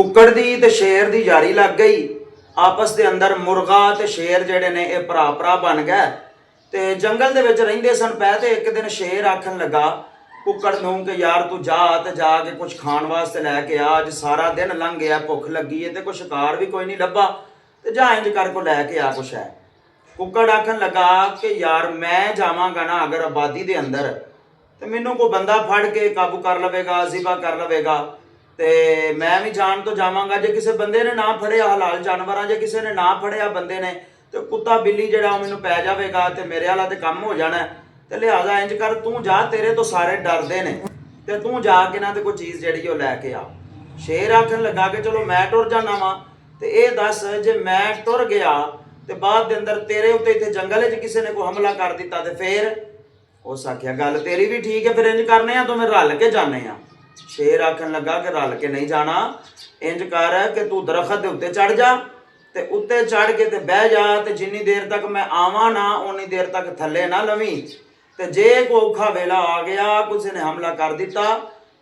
कुक्कड़ दी ते शेर दी यारी लग गई। आपस के अंदर मुर्गा ते शेर जेडे ने ये भरा भरा बन गए। ते जंगल दे विच रहिंदे सन पै ते एक दिन शेर आखन लगा कुक्कड़ नूं कि यार तू जा ते जाके कुछ खाण वास्ते लैके आ, अज सारा दिन लंघ गया, भुख लगी है ते कुछ शिकार भी कोई नहीं लभा, ते जा इंज कर को लैके आ कुछ है। कुक्कड़ आखन लगा कि यार मैं जावांगा ना अगर आबादी दे अंदर तो मैनू कोई बंदा फड़ के काबू कर लवेगा, ज़िबा कर लवेगा, ते मैं भी जान तो जावांगा। जे किसी बंदे ने ना फड़िया हलाल जानवर, जे किसी ने ना फड़िया बंदे ने तो कुत्ता बिल्ली जिहड़ा मैनू पै जाएगा तो मेरे वाला तो काम हो जाना। तो लिहाजा इंज कर तू जा, तेरे तो सारे डरदे ने, ते तू जाके ना तो कोई चीज़ जिहड़ी वो लैके आ। शेर आखन लगा कि चलो मैं टुर जाना वा, तो ये दस जे मैं टुर गया तो बाद दे अंदर तेरे उत्ते इत्थे जंगल च किसी ने कोई हमला कर दिता तो फिर उस आख्या गल तेरी भी ठीक है, फिर इंज करने तो मैं रल के जाने आ। शेर आखन लगा कि रल के नहीं जाना, इंज कर कि तू दरखत के उत्ते चढ़ जा, ते उत्ते चढ़ के ते बह जा, ते जिन्नी देर तक मैं आवां ना उन्नी देर तक थल्ले ना लवी, ते जे कोई औखा वेला आ गया किसी ने हमला कर दिता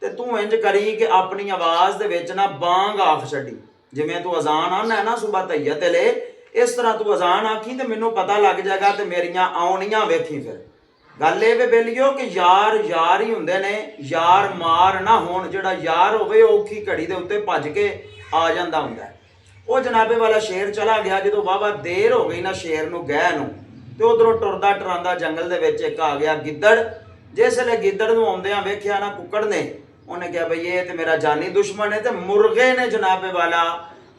ते तू इंज करी कि अपनी आवाज़ दे विच ना बांग आख छड्डी। जिवें तू अजान आना है ना सुबह तैयत ले, इस तरह तू अजान आखी तो मैनू पता लग जाएगा तो मेरियां आउणियां वेखी। फिर गल ये बेलियो कि यार यार ही हुंदे ने, यार मार ना होण। जिहड़ा यार होवे औखी घड़ी दे उत्ते भज के आ जांदा हुंदा है। वो जनाबे वाला शेर चला गया। जो वाहवा देर हो गई ना शेर नूं गए नूं, तो उधरों टुरदा टुरांदा जंगल दे विच एक आ गया गिद्दड़। जिसले गिद्दड़ नूं आउंदियां वेखिया ना कुक्कड़ ने, उन्हें कहा बई ये तो मेरा जानी दुश्मन है। तो मुर्गे ने जनाबे वाला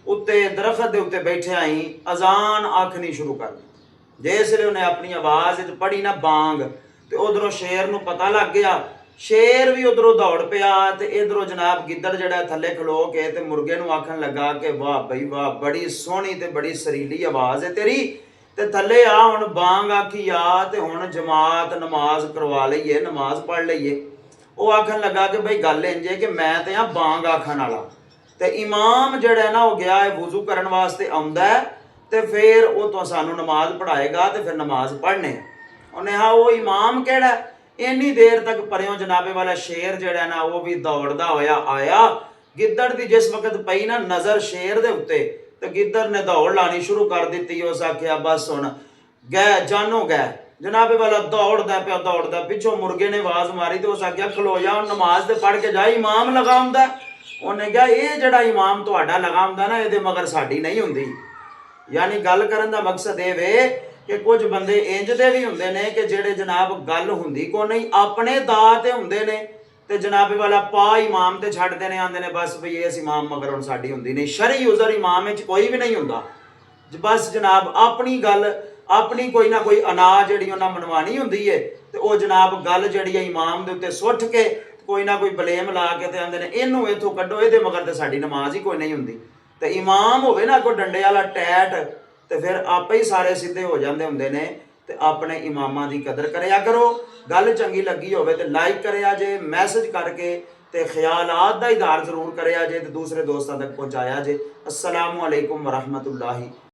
उत्ते दरखत दे उत्ते बैठे आई अजान आखनी शुरू कर दी। जिसले उन्हें अपनी आवाज़ पढ़ी ना बांग, तो उधरों शेर नूं पता लग गया। शेर भी उधरों दौड़ पिया, तो इधरों जनाब गिद्दड़ जिहड़ा थल्ले खलो के ते मुर्गे नूं आखन लगा कि वाह बई वाह, बड़ी सोहनी ते बड़ी सरीली आवाज़ है तेरी, ते थल्ले आ हुण बांग आखी आ, ते हुण जमात नमाज करवा लईए, नमाज पढ़ लईए। वो आखन लगा कि बई गल इंज है कि मैं तो हाँ बांग आखन वाला, ते इमाम जिहड़ा है ना वो गया है वुजू करन वास्ते आउंदा है, ते फिर वो तो सानू नमाज पढ़ाएगा, तो फिर नमाज पढ़ने। उन्हें हाँ वो इमाम केड़ा। इन्नी देर तक परियों जनाबे वाला शेर जिहड़ा ना वो भी दौड़दा होया आया। गिद्दड़ दी जिस वक्त पई ना नज़र शेर दे उत्ते, तो गिद्दड़ ने दौड़ लानी शुरू कर दी। उस आख्या बस हुण गए जानो गए। जनाबे वाला दौड़दा पिया, पिछों मुर्गे ने आवाज़ मारी, तो उस आख्या खलो जा नमाज ते पढ़ के जा, इमाम लगा हुंदा। उन्हें कहा ये जिहड़ा इमाम तुहाडा लगा हुंदा ना, इहदे मगर साडी नहीं हुंदी। यानी गल करन दा मकसद ये वे कि कुछ बंदे इंज दे भी हुंदे ने कि जिहड़े जनाब गल हुंदी को नहीं, अपने दा ते हुंदे ने, ते जनाबे वाला पा इमाम ते छड्डदे ने, आंदे ने बस भई इस इमाम मगर हुण साडी हुंदी नहीं। शरई उज़र इमाम विच कोई भी नहीं हुंदा। बस जनाब अपनी गल, अपनी कोई ना कोई अनाज जिहड़ी उन्हां मनवानी हुंदी है, ते वो जनाब गल जिहड़ी है इमाम दे उत्ते सुੱਟ के कोई ना कोई बलेम ला के ते आंदे ने इहनूं इथों कड्डो, इहदे मगर ते साडी नमाज ही कोई नहीं हुंदी। ते इमाम होवे ना कोई डंडे वाला टैट, तो फिर आपे ही सारे सीधे हो जाते होंदे ने। ते अपने इमामां दी कदर करया करो। गल चंगी लगी होवे ते लाइक करया जे, मैसेज करके ते ख्यालात दा इज़हार जरूर करया जे, ते दूसरे दोस्तां तक पहुँचाया जे। अस्सलामु अलैकुम वरहमतुल्लाहि।